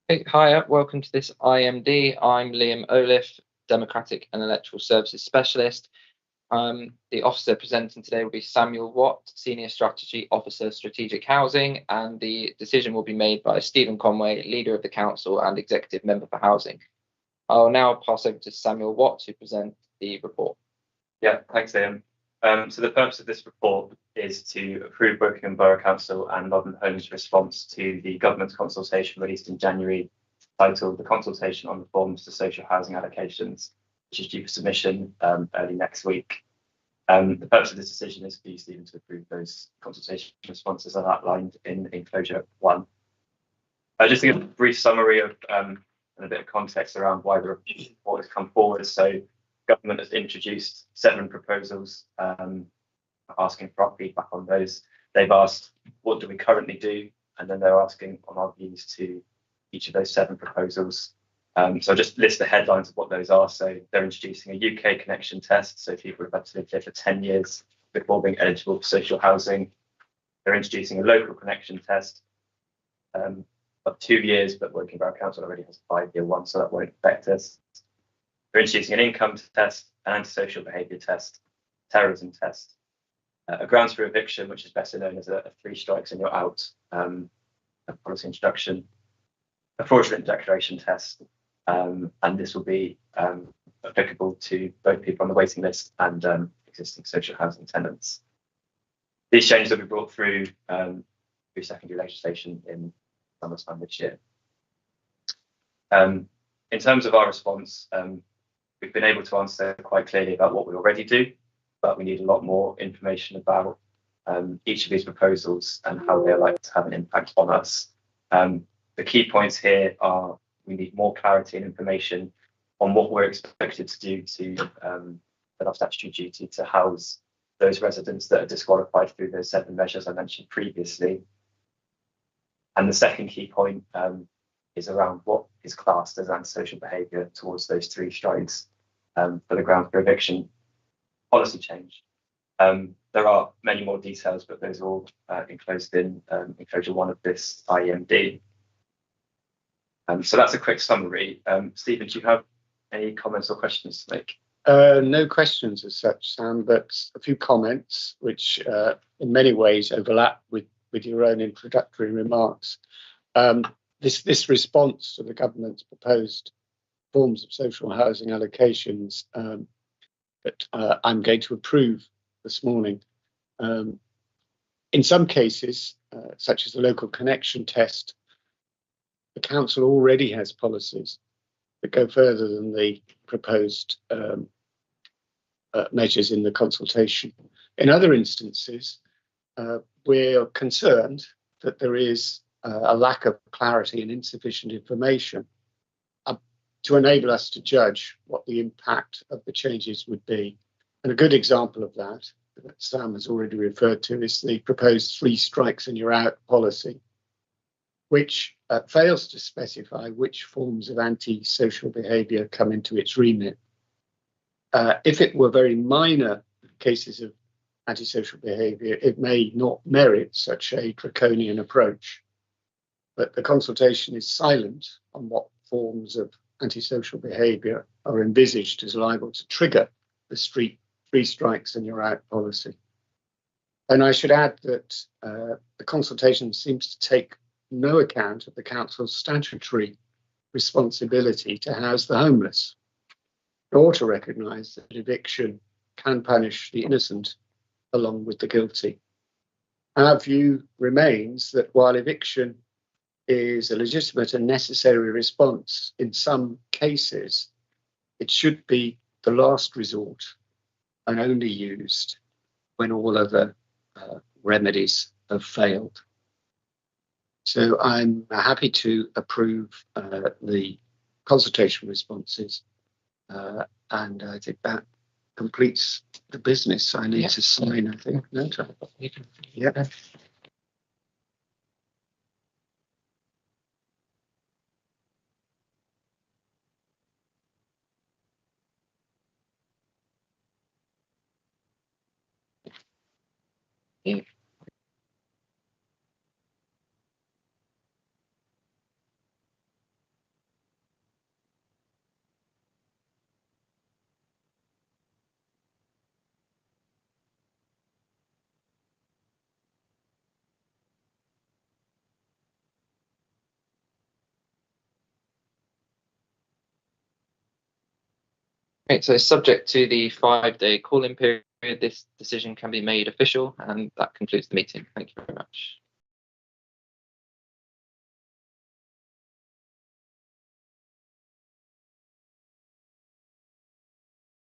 Hey, hi, welcome to this IMD. I'm Liam Oliffe, Democratic and Electoral Services Specialist. The officer presenting today will be Samuel Watt, Senior Strategy Officer, Strategic Housing, and the decision will be made by Stephen Conway, Leader of the Council and Executive Member for Housing. I'll now pass over to Samuel Watt to present the report. Yeah, thanks, Liam. So the purpose of this report is to approve Wokingham Borough Council and Modern Homes' response to the government's consultation released in January, titled "The Consultation on Reforms to Social Housing Allocations," which is due for submission early next week. The purpose of this decision is for you, Stephen, to approve those consultation responses as outlined in enclosure 1. Just to give a brief summary of and a bit of context around why the report has come forward. So government has introduced 7 proposals, asking for our feedback on those. They've asked, what do we currently do? And then they're asking on our views to each of those 7 proposals. So I'll just list the headlines of what those are. So they're introducing a UK connection test. So people have had to live here for 10 years before being eligible for social housing. They're introducing a local connection test of 2 years, but Wokingham Borough Council already has a 5-year one, so that won't affect us. We're introducing an income test, an antisocial behaviour test, terrorism test, a grounds for eviction, which is better known as a 3 strikes and you're out policy introduction, a fraudulent declaration test, and this will be applicable to both people on the waiting list and existing social housing tenants. These changes will be brought through secondary legislation in summertime this year. In terms of our response, we've been able to answer quite clearly about what we already do, but we need a lot more information about each of these proposals and how they're likely to have an impact on us. The key points here are we need more clarity and information on what we're expected to do to fulfill our statutory duty to house those residents that are disqualified through those 7 measures I mentioned previously. And the second key point is around what is classed as antisocial behaviour towards those 3 strikes for the grounds for eviction policy change. There are many more details, but those are all enclosed in enclosure 1 of this IMD. So that's a quick summary. Stephen, do you have any comments or questions to make? No questions as such, Sam, but a few comments which in many ways overlap with your own introductory remarks. This response to the government's proposed forms of social housing allocations that I'm going to approve this morning. In some cases, such as the local connection test, the council already has policies that go further than the proposed measures in the consultation. In other instances, we're concerned that there is a lack of clarity and insufficient information to enable us to judge what the impact of the changes would be. And a good example of that Sam has already referred to is the proposed 3 strikes and you're out policy, which fails to specify which forms of antisocial behaviour come into its remit. If it were very minor cases of antisocial behaviour, it may not merit such a draconian approach. But the consultation is silent on what forms of antisocial behaviour are envisaged as liable to trigger the 3 strikes and you're out policy. And I should add that the consultation seems to take no account of the council's statutory responsibility to house the homeless, or to recognise that eviction can punish the innocent along with the guilty. Our view remains that while eviction is a legitimate and necessary response in some cases, it should be the last resort and only used when all other remedies have failed. So I'm happy to approve the consultation responses, and I think that completes the business. I need to sign, I think. No, yeah. Right, so subject to the 5-day call-in period, this decision can be made official, and that concludes the meeting. Thank you very much.